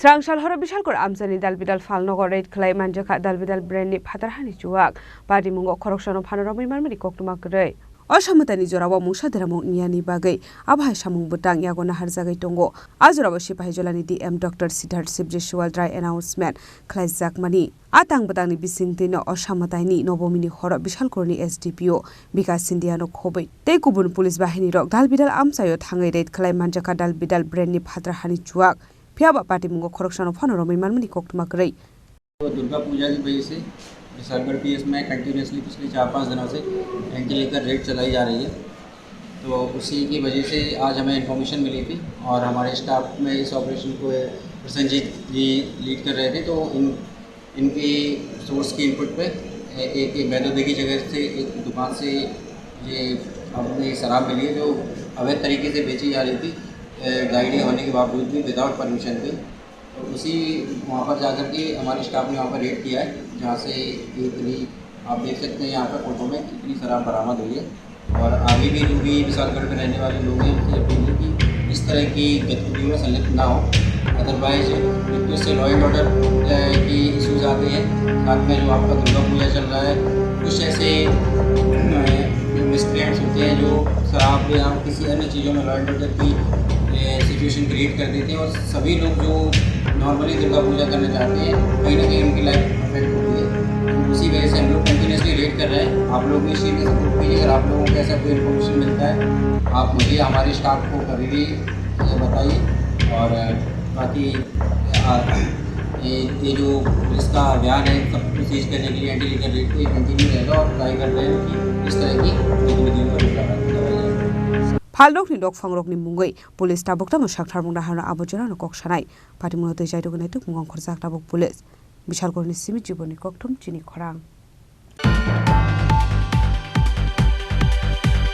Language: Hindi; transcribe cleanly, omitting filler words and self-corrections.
Srangsal horo Bishalgarh Amchaini Dalbidal Phalnogo Khlaiwi Manjakha Dalbidal Brandni Phatar Hani Chuwak Patimungo Khoroksano Phano Romwi Manmani Koktwma Kwrwi Asamutani jorawo mungsaderamo niyani bagai abhai samung butang yagona harjagai tongo ajorabo sipahi jolani DM Dr. Siddharth Sibjeswal dry announcement khlaijakmani atang butangni bisingtino asamutaini nobomini horo Bishalgarhni SDPO Bikas Sindiano khobai tei kubun police bahini rok Dalbidal amchaio thangai raid Khlaiwi Manjakha Dalbidal Brandni Phatar Hani Chuwak Phiaba Patimungo Khoroksano Phano Romwi Manmani Koktwma Kwrwi Durga Puja की वजह से विशालगढ़ पीएस में कंटिन्यूसली पिछले 4-5 दिनों से एंटी लेकर रेड चलाई जा रही है। तो उसी की वजह से आज हमें इन्फॉर्मेशन मिली थी और हमारे स्टाफ में इस ऑपरेशन को प्रसन्नजीत जी लीड कर रहे थे। तो इनकी सोर्स की इनपुट पे एक बैदोदे की जगह से एक दुकान से ये अपनी शराब मिली है जो अवैध तरीके से बेची जा रही थी, गाइडें होने के बावजूद भी विदाउट परमिशन थी। तो उसी वहाँ पर जाकर के हमारे स्टाफ ने वहाँ पर रेड किया है, जहाँ से इतनी आप देख सकते हैं यहाँ पर फोटो में कितनी शराब बरामद हुई है। और आगे भी जो भी विशालगढ़ में रहने वाले लोग हैं उनसे अपील है कि इस तरह की गतिविधियों में संलिप्त ना हो, अदरवाइज एक से लॉ एंड ऑर्डर की इशूज़ आते हैं। साथ में जो आपका दुर्गा पूजा चल रहा है, कुछ ऐसे मिसक्रिएंट्स होते हैं जो शराब या किसी अन्य चीज़ों में लॉ एंड ऑर्डर की सिचुएशन क्रिएट कर देते हैं और सभी लोग जो नॉर्मली दुर्गा पूजा करना चाहते हैं कहीं ना कहीं उनकी लाइफ अफेक्ट होती है। तो उसी वजह से हम लोग कंटिन्यूसली रेड कर रहे हैं। आप लोग भी इस चीज़ में सपोर्ट कीजिए। अगर आप लोगों को ऐसा कोई इन्फॉर्मेशन मिलता है आप मुझे हमारे स्टाफ को कभी भी बताइए। और बाकी ये जो पुलिस का अभियान है सब कुछ सीज करने के लिए एंटी लीगल रेड को कंटिन्यू रहेगा और ट्राई कर रहे हैं कि इस तरह की गतिविधियों पर रोक Phalnogni dok phangrokni mungoi police tabuk tamo sakthar mungna harna abojorano koksanai Patimungo tei jaidogni tuk mungong khorjak tabuk police Bishalgarhni simi jiboni Koktwma Chini Khorang